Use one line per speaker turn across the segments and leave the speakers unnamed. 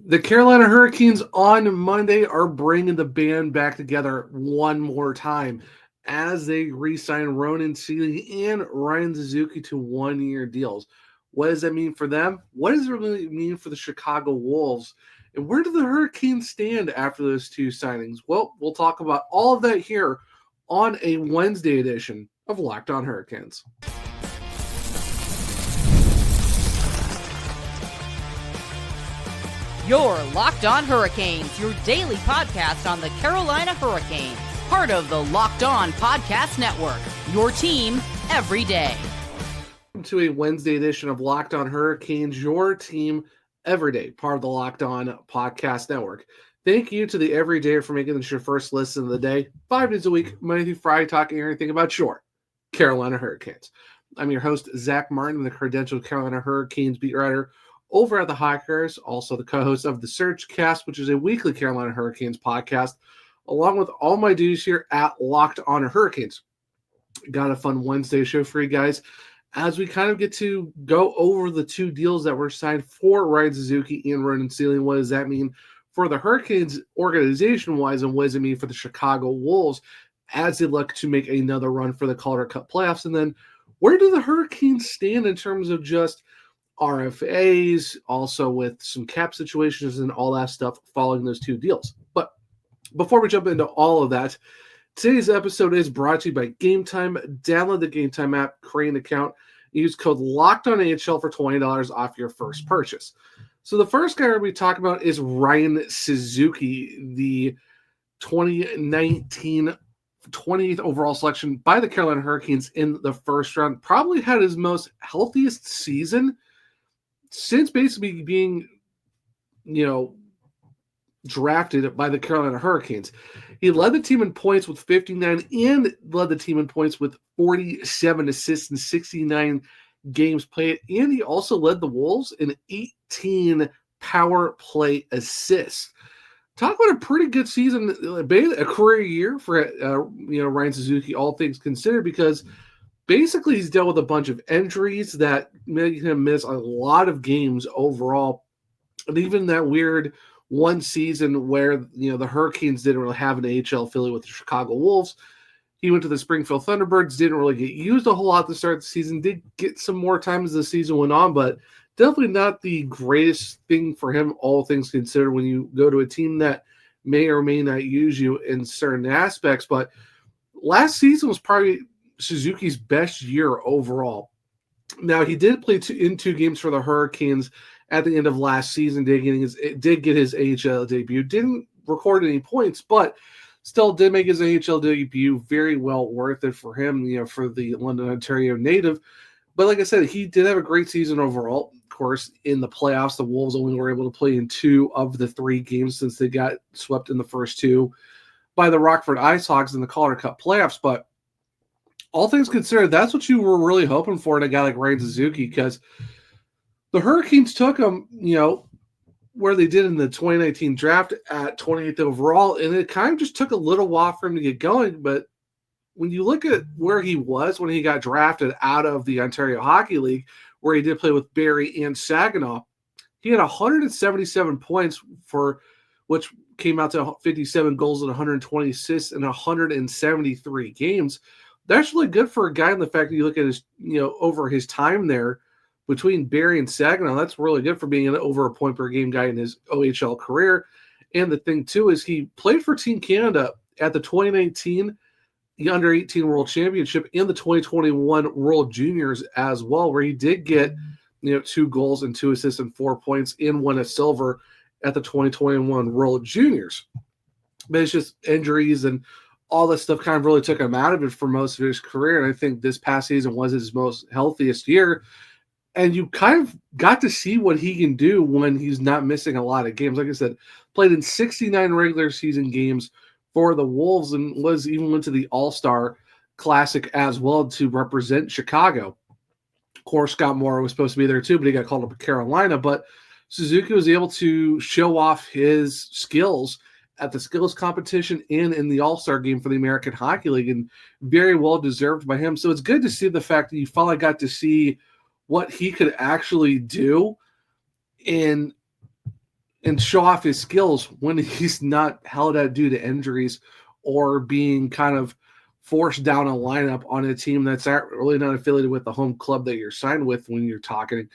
The Carolina Hurricanes on Monday are bringing the band back together one more time as they re-sign Ronan Seeley and Ryan Suzuki to one-year deals. What does that mean for them? What does it really mean for the Chicago Wolves? And where do the Hurricanes stand after those two signings? Well, we'll talk about all of that here on a Wednesday edition of Locked On Hurricanes.
You're Locked On Hurricanes, your daily podcast on the Carolina Hurricanes. Part of the Locked On Podcast Network, your team every day.
Welcome to a Wednesday edition of Locked On Hurricanes, your team every day, part of the Locked On Podcast Network. Thank you to the Everyday for making this your first listen of the day. 5 days a week, Monday through Friday, talking everything about your Carolina Hurricanes. I'm your host, Zach Martin, the credentialed Carolina Hurricanes beat writer over at the Hawkers, also the co-host of the Surge Cast, which is a weekly Carolina Hurricanes podcast, along with all my duties here at Locked On Hurricanes. Got a fun Wednesday show for you guys as we kind of get to go over the two deals that were signed for Ryan Suzuki and Ronan Seeley. What does that mean for the Hurricanes organization-wise, and what does it mean for the Chicago Wolves as they look to make another run for the Calder Cup playoffs? And then where do the Hurricanes stand in terms of just RFAs, also with some cap situations and all that stuff following those two deals? But before we jump into all of that, today's episode is brought to you by Game Time. Download the Game Time app, create an account, use code LOCKEDONAHL for $20 off your first purchase. So the first guy we're talking about is Ryan Suzuki, the 2019 20th overall selection by the Carolina Hurricanes in the first round. Probably had his most healthiest season since basically being, drafted by the Carolina Hurricanes. He led the team in points with 59 and led the team in points with 47 assists in 69 games played. And he also led the Wolves in 18 power play assists. Talk about a pretty good season, a career year for Ryan Suzuki, all things considered, because basically he's dealt with a bunch of injuries that made him miss a lot of games overall. And even that weird one season where, the Hurricanes didn't really have an AHL affiliate with the Chicago Wolves. He went to the Springfield Thunderbirds, didn't really get used a whole lot to start the season, did get some more time as the season went on, but definitely not the greatest thing for him, all things considered, when you go to a team that may or may not use you in certain aspects. But last season was probably Suzuki's best year overall. Now, he did play in two games for the Hurricanes at the end of last season, did get his AHL debut, didn't record any points, but still did make his AHL debut. Very well worth it for him, for the London, Ontario native. But like I said, he did have a great season overall. Of course, in the playoffs, the Wolves only were able to play in 2 of the 3 games since they got swept in the first 2 by the Rockford IceHogs in the Calder Cup playoffs. But all things considered, that's what you were really hoping for in a guy like Ryan Suzuki, because the Hurricanes took him, where they did in the 2019 draft at 28th overall, and it kind of just took a little while for him to get going. But when you look at where he was when he got drafted out of the Ontario Hockey League, where he did play with Barrie and Saginaw, he had 177 points, for which came out to 57 goals and 120 assists in 173 games. That's really good for a guy, in the fact that you look at his, over his time there between Barrie and Saginaw. That's really good for being an over a point per game guy in his OHL career. And the thing, too, is he played for Team Canada at the 2019 the Under-18 World Championship and the 2021 World Juniors as well, where he did get 2 goals and 2 assists and 4 points, and won a silver at the 2021 World Juniors. But it's just injuries and all this stuff kind of really took him out of it for most of his career. And I think this past season was his most healthiest year. And you kind of got to see what he can do when he's not missing a lot of games. Like I said, played in 69 regular season games for the Wolves, and went to the All-Star Classic as well to represent Chicago. Of course, Scott Moore was supposed to be there too, but he got called up to Carolina. But Suzuki was able to show off his skills at the skills competition and in the All-Star game for the American Hockey League, and very well deserved by him. So it's good to see the fact that you finally got to see what he could actually do in and show off his skills when he's not held out due to injuries or being kind of forced down a lineup on a team that's really not affiliated with the home club that you're signed with when you're talking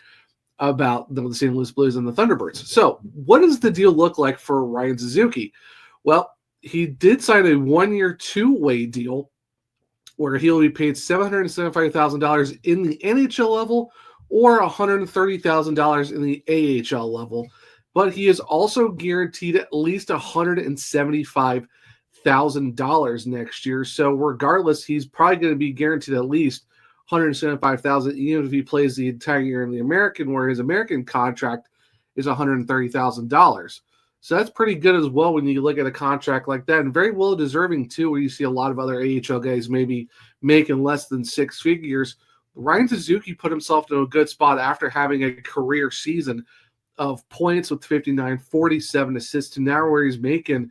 about the St. Louis Blues and the Thunderbirds. So what does the deal look like for Ryan Suzuki? Well, he did sign a 1-year, 2-way deal where he'll be paid $775,000 in the NHL level or $130,000 in the AHL level. But he is also guaranteed at least $175,000 next year. So regardless, he's probably going to be guaranteed at least $175,000, even if he plays the entire year in the American, where his American contract is $130,000. So that's pretty good as well when you look at a contract like that, and very well deserving too, where you see a lot of other AHL guys maybe making less than 6 figures. Ryan Suzuki put himself in a good spot after having a career season of points with 59, 47 assists to now where he's making,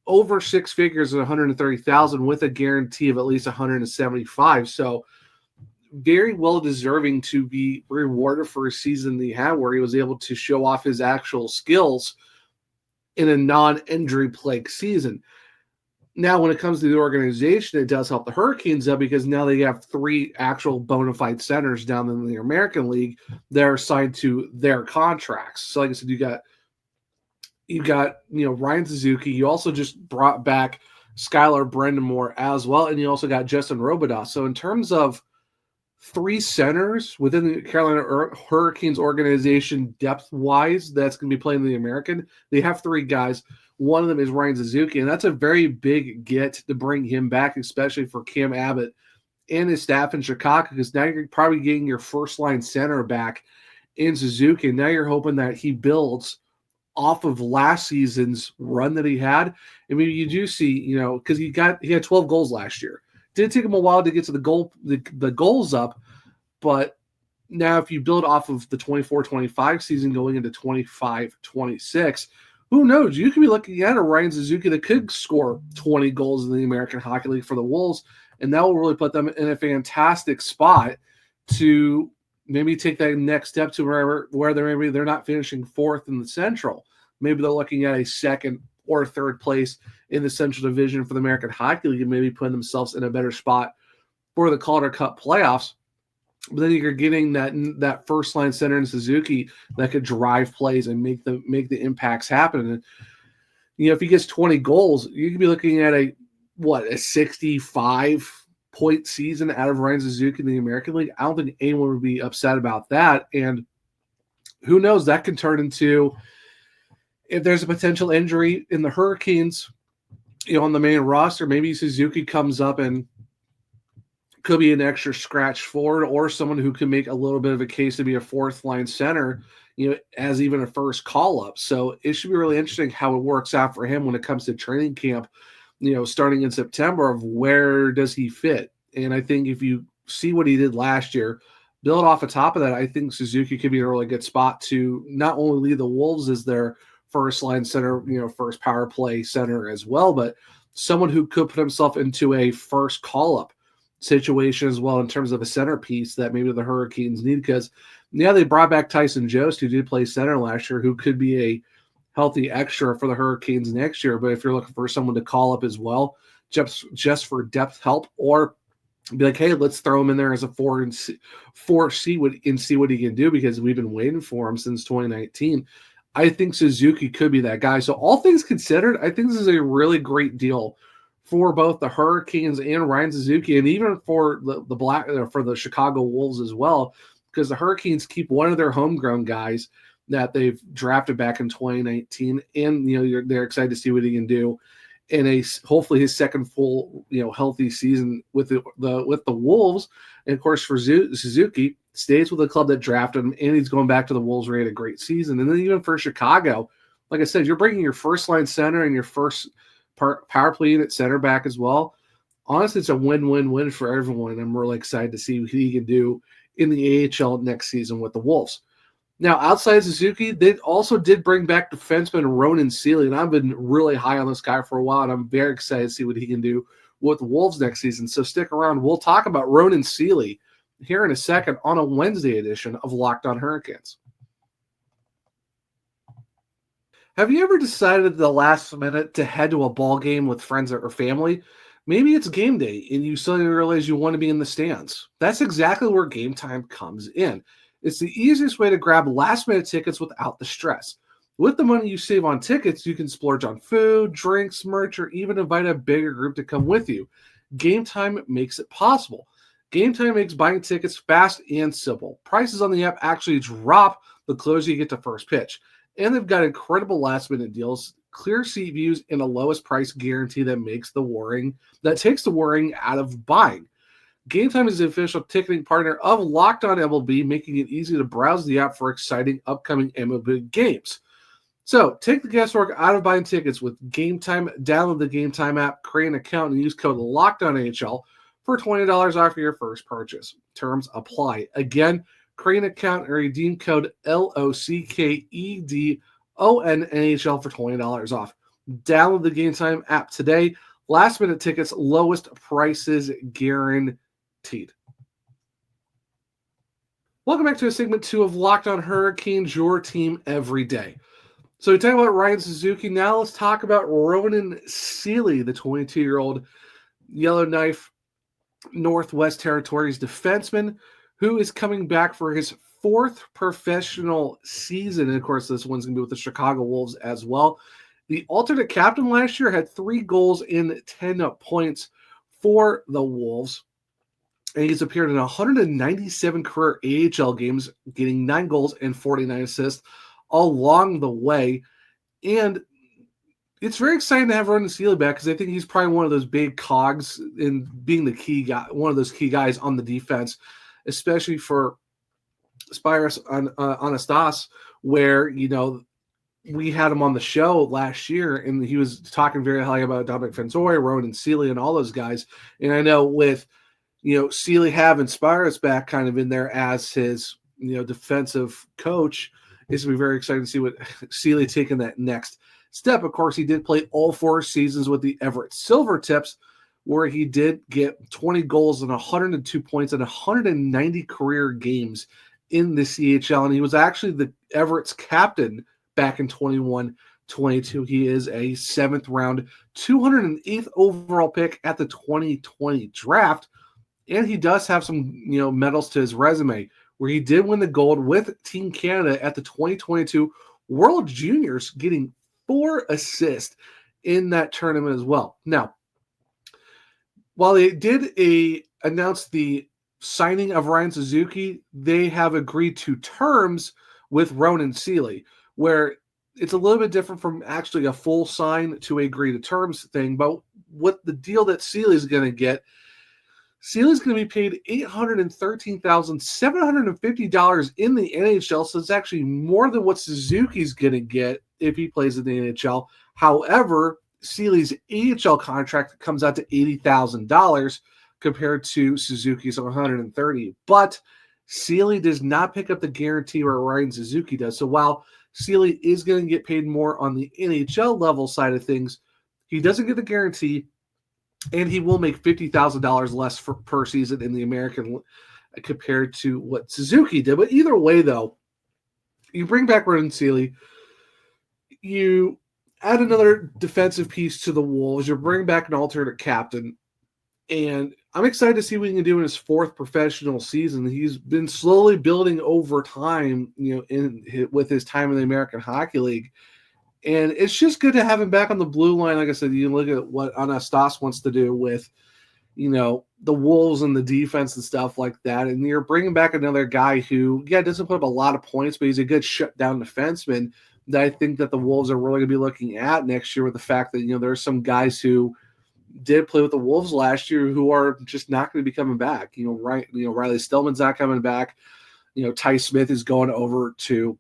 over 6 figures at 130,000 with a guarantee of at least 175. So very well deserving to be rewarded for a season that he had where he was able to show off his actual skills in a non-injury plagued season. Now, when it comes to the organization, it does help the Hurricanes up because now they have 3 actual bona fide centers down in the American League that are signed to their contracts. So like I said, you got Ryan Suzuki. You also just brought back Skylar Brendamore as well, and you also got Justin Robidas. So in terms of 3 centers within the Carolina Hurricanes organization depth-wise that's going to be playing in the American, they have 3 guys. One of them is Ryan Suzuki, and that's a very big get to bring him back, especially for Cam Abbott and his staff in Chicago, because now you're probably getting your first-line center back in Suzuki, and now you're hoping that he builds off of last season's run that he had. I mean, you do see, because he had 12 goals last year. Did take him a while to get to the goals up, but now if you build off of the 24-25 season going into 25-26, who knows? You could be looking at a Ryan Suzuki that could score 20 goals in the American Hockey League for the Wolves, and that will really put them in a fantastic spot to maybe take that next step to where they're not finishing 4th in the Central. Maybe they're looking at a 2nd or 3rd place in the Central Division for the American Hockey League and maybe putting themselves in a better spot for the Calder Cup playoffs. But then you're getting that first line center in Suzuki that could drive plays and make the impacts happen. And if he gets 20 goals, you could be looking at a 65-point season out of Ryan Suzuki in the American League. I don't think anyone would be upset about that. And who knows, that can turn into, if there's a potential injury in the Hurricanes, on the main roster, maybe Suzuki comes up and could be an extra scratch forward or someone who can make a little bit of a case to be a 4th-line center, as even a first call-up. So it should be really interesting how it works out for him when it comes to training camp, starting in September, of where does he fit. And I think if you see what he did last year, build off the top of that, I think Suzuki could be a really good spot to not only lead the Wolves as their first-line center, first power play center as well, but someone who could put himself into a first call-up situation as well in terms of a centerpiece that maybe the Hurricanes need, because they brought back Tyson Jost, who did play center last year, who could be a healthy extra for the Hurricanes next year. But if you're looking for someone to call up as well, just for depth help, or be like, hey, let's throw him in there as a 4 and see what he can do, because we've been waiting for him since 2019. I think Suzuki could be that guy. So all things considered, I think this is a really great deal for both the Hurricanes and Ryan Suzuki, and even for the Chicago Wolves as well, because the Hurricanes keep one of their homegrown guys that they've drafted back in 2019, and they're excited to see what he can do in hopefully his second full healthy season with the Wolves. And of course, for Suzuki, stays with the club that drafted him, and he's going back to the Wolves where he had a great season. And then even for Chicago, like I said, you're bringing your first line center and your first power play unit center back as well. Honestly, it's a win-win-win for everyone, and I'm really excited to see what he can do in the AHL next season with the Wolves. Now, outside Suzuki, they also did bring back defenseman Ronan Seeley, and I've been really high on this guy for a while, and I'm very excited to see what he can do with the Wolves next season. So stick around. We'll talk about Ronan Seeley here in a second on a Wednesday edition of Locked On Hurricanes. Have you ever decided at the last minute to head to a ball game with friends or family? Maybe it's game day and you suddenly realize you want to be in the stands. That's exactly where Game Time comes in. It's the easiest way to grab last minute tickets without the stress. With the money you save on tickets, you can splurge on food, drinks, merch, or even invite a bigger group to come with you. Game Time makes it possible. Game Time makes buying tickets fast and simple. Prices on the app actually drop the closer you get to first pitch. And they've got incredible last minute deals, clear seat views, and a lowest price guarantee that takes the worrying out of buying. Game Time is the official ticketing partner of Locked On MLB, making it easy to browse the app for exciting upcoming MLB games. So take the guesswork out of buying tickets with Game Time. Download the Game Time app, create an account, and use code LOCKEDONNHL for $20 off your first purchase. Terms apply. Again, create an account and redeem code LOCKEDONNHL for $20 off. Download the Game Time app today. Last minute tickets, lowest prices guaranteed. Welcome back to segment 2 of Locked On Hurricanes, your team every day. So we talked about Ryan Suzuki. Now let's talk about Ronan Seeley, the 22-year-old Yellowknife Northwest Territories defenseman, who is coming back for his 4th professional season. And of course, this one's going to be with the Chicago Wolves as well. The alternate captain last year had 3 goals and 10 points for the Wolves. And he's appeared in 197 career AHL games, getting 9 goals and 49 assists along the way. And it's very exciting to have Ronan Seeley back because I think he's probably one of those big cogs in being the key guy, one of those key guys on the defense, especially for Spyros Anastas, where, we had him on the show last year and he was talking very highly about Dominic Fensore, Ronan Seeley, and all those guys. And I know with, Seeley having Spyros back kind of in there as his, defensive coach, it's going to be very exciting to see what Seeley taking that next step. Of course, he did play all 4 seasons with the Everett Silvertips, where he did get 20 goals and 102 points in 190 career games in the CHL. And he was actually the Everett's captain back in 21-22. He is a 7th round, 208th overall pick at the 2020 draft. And he does have some, medals to his resume, where he did win the gold with Team Canada at the 2022 World Juniors, getting 4 assists in that tournament as well. Now, while they did announce the signing of Ryan Suzuki, they have agreed to terms with Ronan Seeley, where it's a little bit different from actually a full sign to agree to terms thing. But what the deal that Seeley's going to get, Seeley's going to be paid $813,750 in the NHL, so it's actually more than what Suzuki's going to get if he plays in the NHL. However, Seeley's AHL contract comes out to $80,000 compared to Suzuki's $130,000. But Seeley does not pick up the guarantee where Ryan Suzuki does. So while Seeley is going to get paid more on the NHL level side of things, he doesn't get the guarantee, and he will make $50,000 less per season in the American compared to what Suzuki did. But either way, though, you bring back Ronan Seeley, you add another defensive piece to the Wolves, you bring back an alternate captain, and I'm excited to see what he can do in his 4th professional season. He's been slowly building over time, with his time in the American Hockey League. And it's just good to have him back on the blue line. Like I said, you look at what Anastas wants to do with, the Wolves and the defense and stuff like that. And you're bringing back another guy who, doesn't put up a lot of points, but he's a good shutdown defenseman that I think that the Wolves are really going to be looking at next year, with the fact that, there's some guys who did play with the Wolves last year who are just not going to be coming back. Riley Stillman's not coming back. Ty Smith is going over to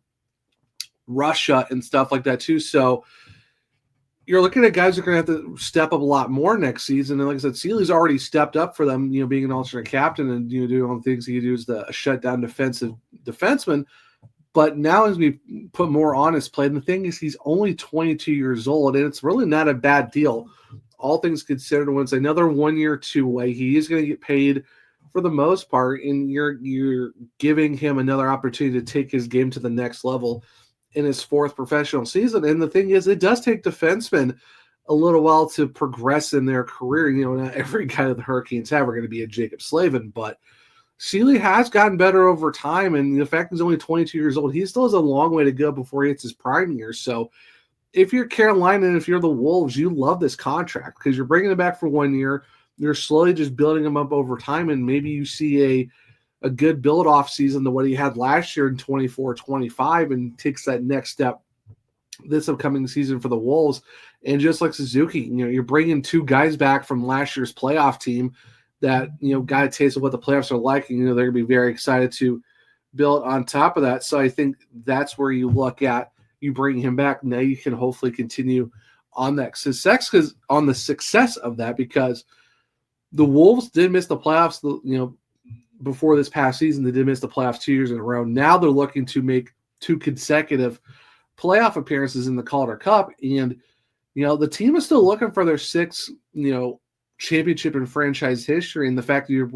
Russia and stuff like that too. So you're looking at guys who are going to have to step up a lot more next season. And like I said, Seeley's already stepped up for them, being an alternate captain and, doing all the things he does, the shutdown defensive defenseman. But now as we put more on his play, and the thing is he's only 22 years old, and it's really not a bad deal. All things considered, when it's another 1 year, 2 way, he is going to get paid for the most part, and you're giving him another opportunity to take his game to the next level in his 4th professional season. And the thing is, it does take defensemen a little while to progress in their career. Not every guy that the Hurricanes have are going to be a Jacob Slavin, but Seeley has gotten better over time. And the fact he's only 22 years old, he still has a long way to go before he hits his prime years. So if you're Carolina and if you're the Wolves, you love this contract because you're bringing him back for 1 year. You're slowly just building him up over time, and maybe you see a good build-off season to what he had last year in 24-25 and takes that next step this upcoming season for the Wolves. And just like Suzuki, you're bringing 2 guys back from last year's playoff team that, got a taste of what the playoffs are like, and, they're going to be very excited to build on top of that. So I think that's where you look at, you bring him back. Now you can hopefully continue on that success of that, because the Wolves did miss the playoffs, before this past season. They did miss the playoffs 2 years in a row. Now they're looking to make 2 consecutive playoff appearances in the Calder Cup. And, the team is still looking for their 6th, championship in franchise history. And the fact that you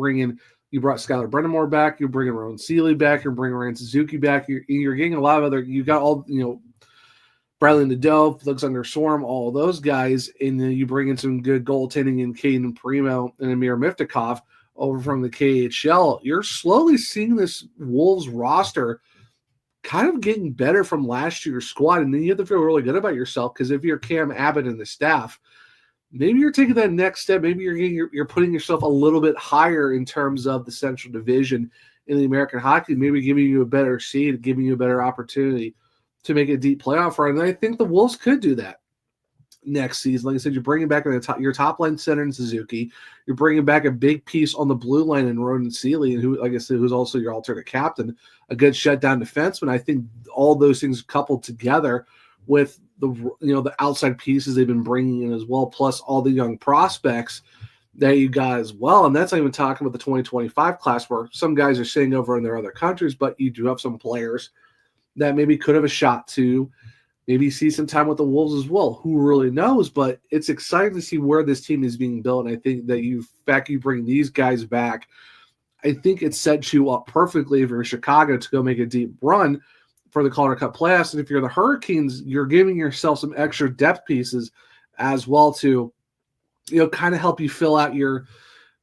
brought Skylar Brennamore back, you're bringing Ronan Seeley back, you're bringing Ryan Suzuki back, you're getting a lot of other, you got all, Bradley Nadeau, Alexander Sorm, all those guys, and then you bring in some good goaltending in Caden Primo and Amir Miftakov over from the KHL. You're slowly seeing this Wolves roster kind of getting better from last year's squad, and then you have to feel really good about yourself, because if you're Cam Abbott and the staff, maybe you're taking that next step. Maybe you're putting yourself a little bit higher in terms of the Central Division in the American Hockey, maybe giving you a better seed, giving you a better opportunity to make a deep playoff run. And I think the Wolves could do that next season. Like I said, you're bringing back your top line center in Suzuki. You're bringing back a big piece on the blue line in Ronan Seeley, and who, like I said, who's also your alternate captain, a good shutdown defenseman. I think all those things coupled together with the outside pieces they've been bringing in as well, plus all the young prospects that you got as well. And that's not even talking about the 2025 class, where some guys are sitting over in their other countries, but you do have some players that maybe could have a shot to maybe see some time with the Wolves as well. Who really knows? But it's exciting to see where this team is being built. And I think that you bring these guys back, I think it sets you up perfectly if you're in Chicago to go make a deep run for the Calder Cup playoffs. And if you're the Hurricanes, you're giving yourself some extra depth pieces as well to, kind of help you fill out your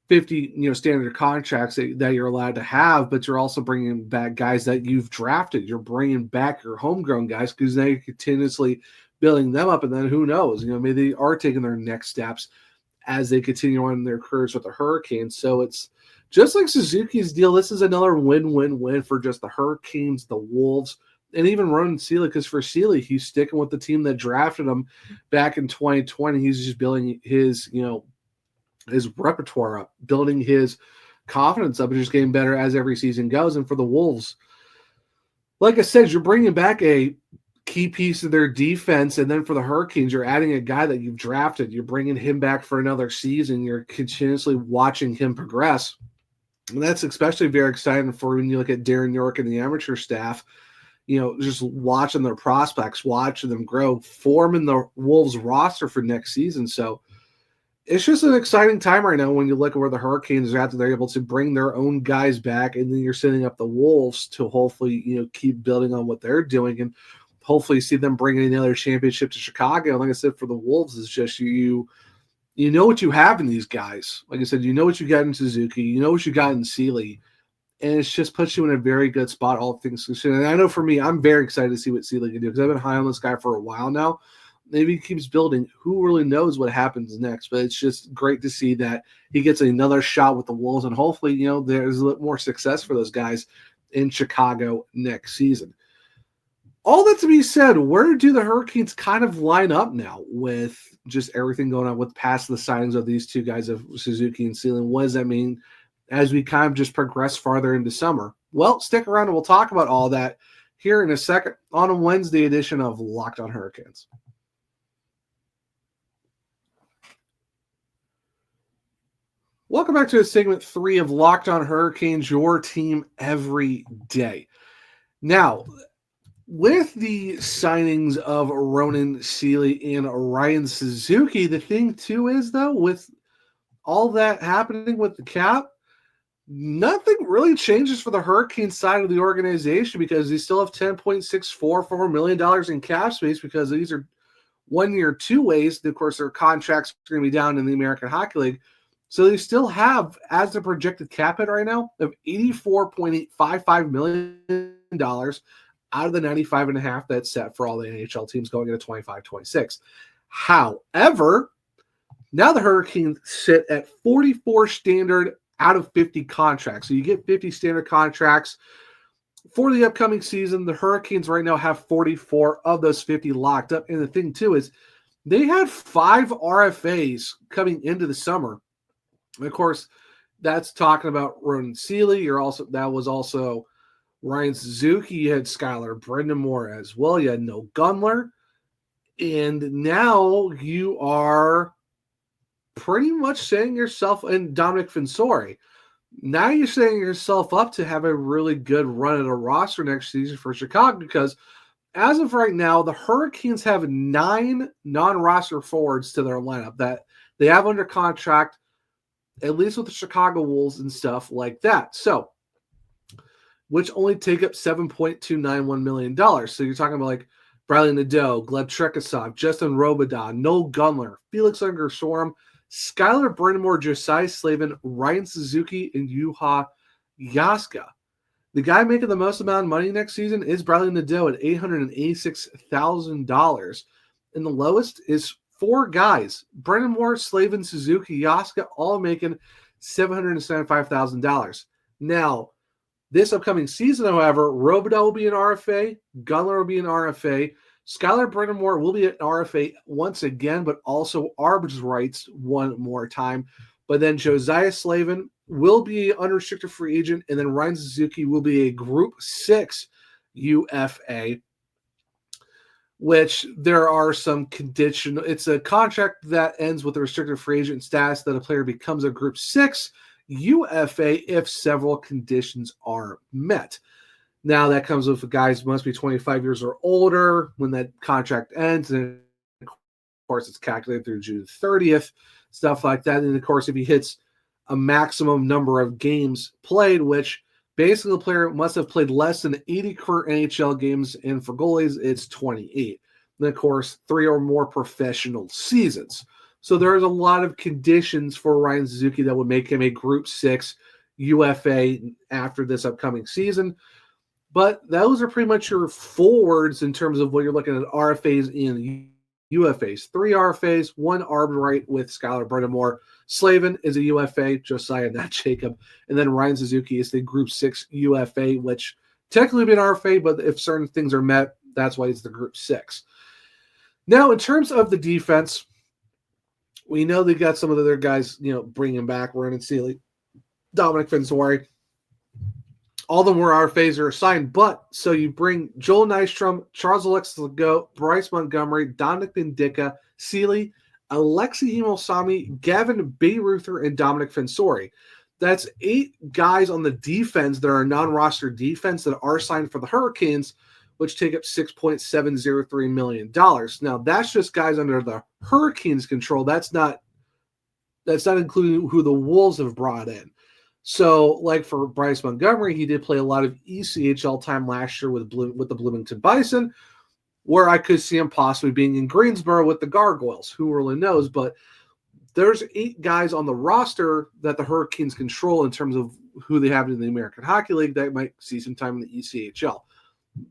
50, standard contracts that you're allowed to have, but you're also bringing back guys that you've drafted. You're bringing back your homegrown guys, because now you're continuously building them up. And then who knows, maybe they are taking their next steps as they continue on in their careers with the Hurricanes. So it's just like Suzuki's deal. This is another win-win-win for just the Hurricanes, the Wolves, and even Ronan Seeley, because for Seeley, he's sticking with the team that drafted him back in 2020. He's just building his, his repertoire up, building his confidence up, and just getting better as every season goes. And for the Wolves, like I said, you're bringing back a key piece of their defense. And then for the Hurricanes, you're adding a guy that you've drafted. You're bringing him back for another season. You're continuously watching him progress. And that's especially very exciting for when you look at Darren York and the amateur staff, just watching their prospects, watching them grow, forming the Wolves roster for next season. So it's just an exciting time right now when you look at where the Hurricanes are at. They're able to bring their own guys back, and then you're setting up the Wolves to hopefully, keep building on what they're doing, and hopefully see them bringing another championship to Chicago. And like I said, for the Wolves, it's just you know what you have in these guys. Like I said, you know what you got in Suzuki, you know what you got in Seeley, and it just puts you in a very good spot, all things considered. And I know for me, I'm very excited to see what Seeley can do, because I've been high on this guy for a while now. Maybe he keeps building. Who really knows what happens next? But it's just great to see that he gets another shot with the Wolves, and hopefully, there's a little more success for those guys in Chicago next season. All that to be said, where do the Hurricanes kind of line up now with just everything going on with past the signings of these two guys, of Suzuki and Seeley? What does that mean as we kind of just progress farther into summer? Well, stick around and we'll talk about all that here in a second on a Wednesday edition of Locked on Hurricanes. Welcome back to segment 3 of Locked on Hurricanes, your team every day. Now, with the signings of Ronan Seeley and Ryan Suzuki, the thing too is, though, with all that happening with the cap, Nothing really changes for the Hurricanes side of the organization because they still have $10.644 million in cap space because these are 1 year, 2 ways. Of course, their contracts are going to be down in the American Hockey League. So they still have, as the projected cap hit right now, of $84.855 million out of the 95.5 that's set for all the NHL teams going into 25-26. However, now the Hurricanes sit at 44 standard out of 50 contracts. So you get 50 standard contracts for the upcoming season. The Hurricanes right now have 44 of those 50 locked up. And the thing, too, is they had 5 RFAs coming into the summer. And of course, that's talking about Ronan Seeley. That was also Ryan Suzuki. You had Skylar Brindamore as well. You had No Gunler. And now you are pretty much setting yourself, and Dominic Fensori, now you're setting yourself up to have a really good run at a roster next season for Chicago, because as of right now, the Hurricanes have 9 non-roster forwards to their lineup that they have under contract, at least with the Chicago Wolves and stuff like that. So, which only take up $7.291 million. So you're talking about like Bradley Nadeau, Gleb Trekasov, Justin Robidas, Noel Gunler, Felix Unger-Sorum, Skylar Brindamore, Josiah Slavin, Ryan Suzuki, and Juha Jaska. The guy making the most amount of money next season is Bradley Nadeau at $886,000. And the lowest is 4 guys, Brindamore, Slavin, Suzuki, Jaska, all making $775,000. Now, this upcoming season, however, Robidas will be an RFA, Gunler will be an RFA, Skylar Brindamore will be an RFA once again, but also arbiters' rights one more time. But then Josiah Slavin will be an unrestricted free agent, and then Ryan Suzuki will be a Group 6 UFA, which there are some conditional. It's a contract that ends with a restricted free agent status that a player becomes a Group 6 UFA if several conditions are met. Now that comes with guys must be 25 years or older when that contract ends, and of course it's calculated through June 30th, stuff like that. And of course, if he hits a maximum number of games played, which basically the player must have played less than 80 career NHL games, and for goalies it's 28. And of course, 3 or more professional seasons. So there's a lot of conditions for Ryan Suzuki that would make him a Group 6 UFA after this upcoming season. But those are pretty much your forwards in terms of what you're looking at RFAs and UFAs. 3 RFAs, 1 arbiter right with Skylar Brindamore. Slavin is a UFA, Josiah, not Jacob. And then Ryan Suzuki is the Group 6 UFA, which technically would be an RFA, but if certain things are met, that's why it's the Group 6. Now, in terms of the defense, we know they got some of their guys, bringing back Ronan Seeley, Dominic Fensori. All of them were RFAs are assigned, but so you bring Joel Nystrom, Charles Alexis Legault, Bryce Montgomery, Dominic Bendica, Seeley, Alexei Himosami, Gavin Bayreuther, and Dominic Fensori. That's 8 guys on the defense that are non-roster defense that are signed for the Hurricanes, which take up $6.703 million. Now, that's just guys under the Hurricanes' control. That's not including who the Wolves have brought in. So, like for Bryce Montgomery, he did play a lot of ECHL time last year with the Bloomington Bison, where I could see him possibly being in Greensboro with the Gargoyles. Who really knows? But there's 8 guys on the roster that the Hurricanes control in terms of who they have in the American Hockey League that might see some time in the ECHL.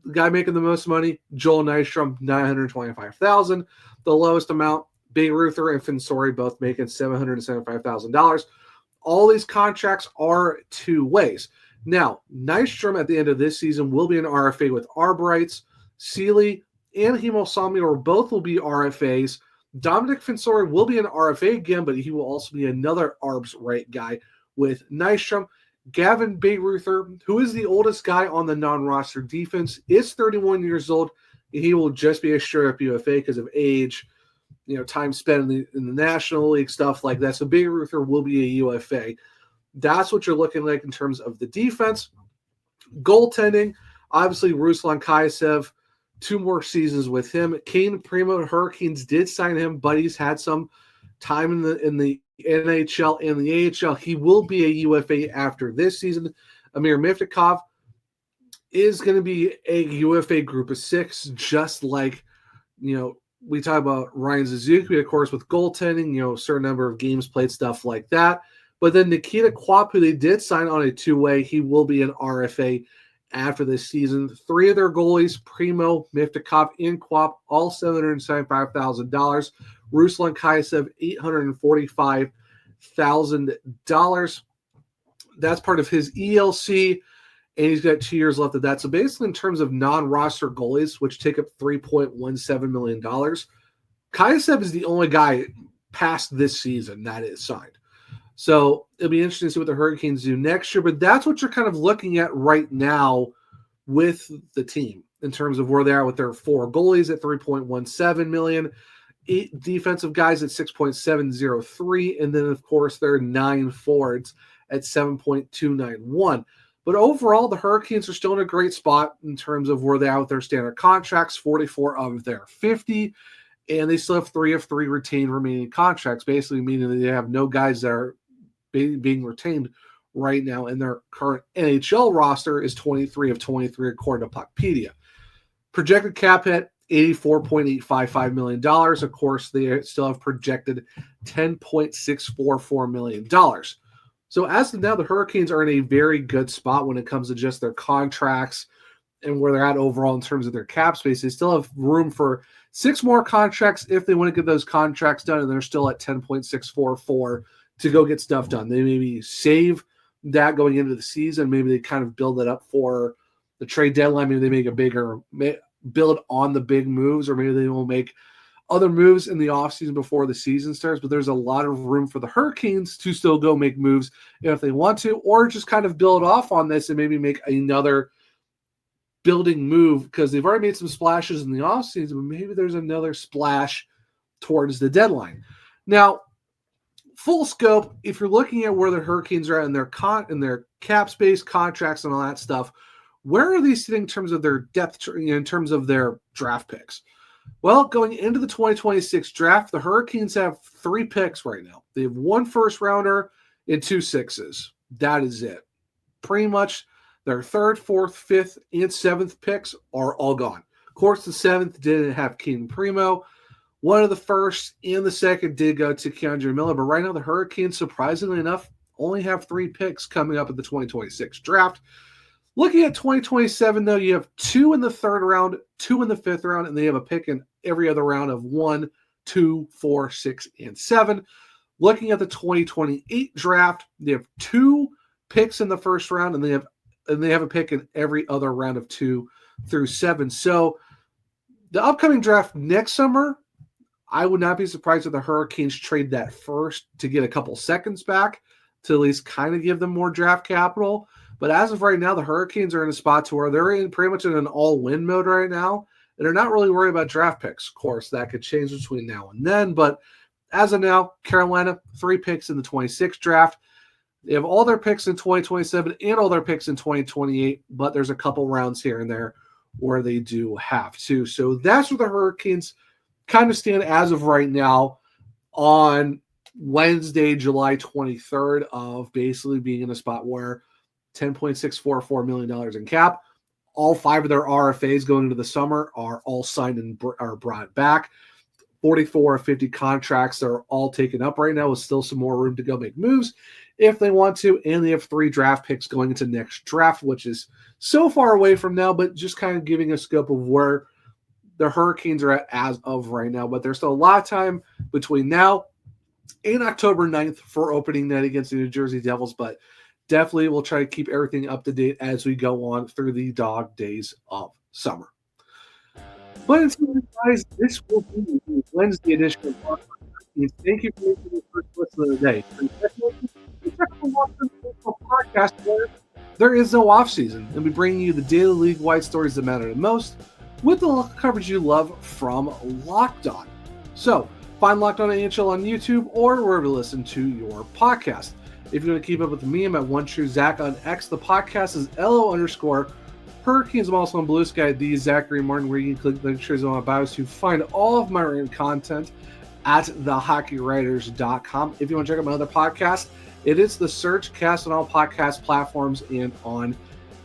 The guy making the most money, Joel Nystrom, $925,000. The lowest amount, Bayreuther and Fensori both making $775,000. All these contracts are 2 ways. Now, Nystrom at the end of this season will be an RFA with arb rights. Seeley and Himosami will be RFAs. Dominic Fensori will be an RFA again, but he will also be another arbs right guy with Nystrom. Gavin Bayreuther, who is the oldest guy on the non-roster defense, is 31 years old. He will just be a straight-up UFA because of age, time spent in the National League, stuff like that. So Bayreuther will be a UFA. That's what you're looking like in terms of the defense. Goaltending, obviously Ruslan Kaisev, 2 more seasons with him. Kane Primo, Hurricanes did sign him, but he's had some time in the NHL and the AHL. He will be a UFA after this season. Amir Miftakov is going to be a UFA group of 6, just like, we talk about Ryan Suzuki, of course, with goaltending, certain number of games played, stuff like that. But then Nikita Kwap, who they did sign on a 2-way, he will be an RFA after this season. 3 of their goalies, Primo, Miftakov, and Kwap, all $775,000. Ruslan Kaisev, $845,000. That's part of his ELC, and he's got 2 years left of that. So basically, in terms of non-roster goalies, which take up $3.17 million, Kaisev is the only guy past this season that is signed. So it'll be interesting to see what the Hurricanes do next year, but that's what you're kind of looking at right now with the team in terms of where they are with their 4 goalies at $3.17 million, 8 defensive guys at $6.703, and then, of course, their 9 forwards at $7.291. But overall, the Hurricanes are still in a great spot in terms of where they are with their standard contracts, 44 of their 50, and they still have 3 of 3 retained remaining contracts, basically meaning that they have no guys that are being retained right now, and their current NHL roster is 23 of 23 according to Puckpedia. Projected cap hit, $84.855 million. Of course, they still have projected $10.644 million. So as of now, the Hurricanes are in a very good spot when it comes to just their contracts and where they're at overall in terms of their cap space. They still have room for 6 more contracts if they want to get those contracts done, and they're still at 10.644 to go get stuff done. They maybe save that going into the season. Maybe they kind of build it up for the trade deadline. Maybe they make a bigger build on the big moves, or maybe they will make other moves in the offseason before the season starts. But there's a lot of room for the Hurricanes to still go make moves if they want to, or just kind of build off on this and maybe make another building move, because they've already made some splashes in the offseason, but maybe there's another splash towards the deadline. Now, full scope, if you're looking at where the Hurricanes are at in their cap space, contracts, and all that stuff, where are they sitting in terms of their depth, in terms of their draft picks? Well, going into the 2026 draft, the Hurricanes have 3 picks right now. They have 1 first-rounder and 2 sixes. That is it. Pretty much their 3rd, 4th, 5th, and 7th picks are all gone. Of course, the 7th didn't have King Primo. One of the 1st and the 2nd did go to Keandre Miller, but right now the Hurricanes, surprisingly enough, only have 3 picks coming up in the 2026 draft. Looking at 2027, though, you have 2 in the 3rd round, 2 in the 5th round, and they have a pick in every other round of 1, 2, 4, 6, and 7. Looking at the 2028 draft, they have 2 picks in the 1st round, and they have a pick in every other round of 2 through 7. So the upcoming draft next summer, I would not be surprised if the Hurricanes trade that first to get a couple seconds back to at least kind of give them more draft capital. But as of right now, the Hurricanes are in a spot to where they're pretty much in an all-win mode right now, and they're not really worried about draft picks. Of course, that could change between now and then, but as of now, Carolina, 3 picks in the 26th draft. They have all their picks in 2027 and all their picks in 2028, but there's a couple rounds here and there where they do have to. So that's where the Hurricanes kind of stand as of right now on Wednesday, July 23rd, of basically being in a spot where $10.644 million in cap. All 5 of their RFAs going into the summer are all signed and are brought back. 44 of 50 contracts are all taken up right now with still some more room to go make moves if they want to. And they have 3 draft picks going into next draft, which is so far away from now, but just kind of giving a scope of where the Hurricanes are at as of right now. But there's still a lot of time between now and October 9th for opening night against the New Jersey Devils, but definitely we'll try to keep everything up to date as we go on through the dog days of summer. But until then, guys, this will be the Wednesday edition of Locked On. Thank you for making the first listen of the day. Podcast where there is no off season, and we bring you the daily league-wide stories that matter the most with the coverage you love from Locked On. So find Locked On NHL on YouTube or wherever you listen to your podcast. If you want to keep up with me, I'm at OneTrueZach on X. The podcast is LO_Hurricanes. I'm also on Blue Sky, the Zachary Martin, where you can click the pictures on my bios to find all of my written content. at thehockeywriters.com. If you want to check out my other podcast, it is the Search Cast on all podcast platforms and on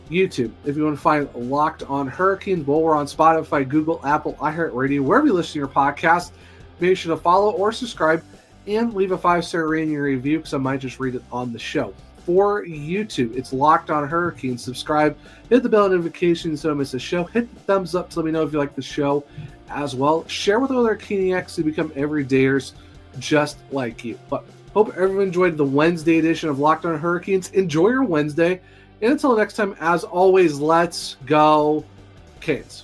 YouTube. If you want to find Locked on Hurricanes, well, we're on Spotify, Google, Apple, iHeartRadio, wherever you listen to your podcast. Make sure to follow or subscribe and leave a 5-star rating and review because I might just read it on the show. For YouTube, it's Locked on Hurricanes. Subscribe, hit the bell notification so you don't miss a show. Hit the thumbs up to let me know if you like the show as well. Share with other Caniacs who become everydayers just like you. But hope everyone enjoyed the Wednesday edition of Locked on Hurricanes. Enjoy your Wednesday. And until next time, as always, let's go Canes.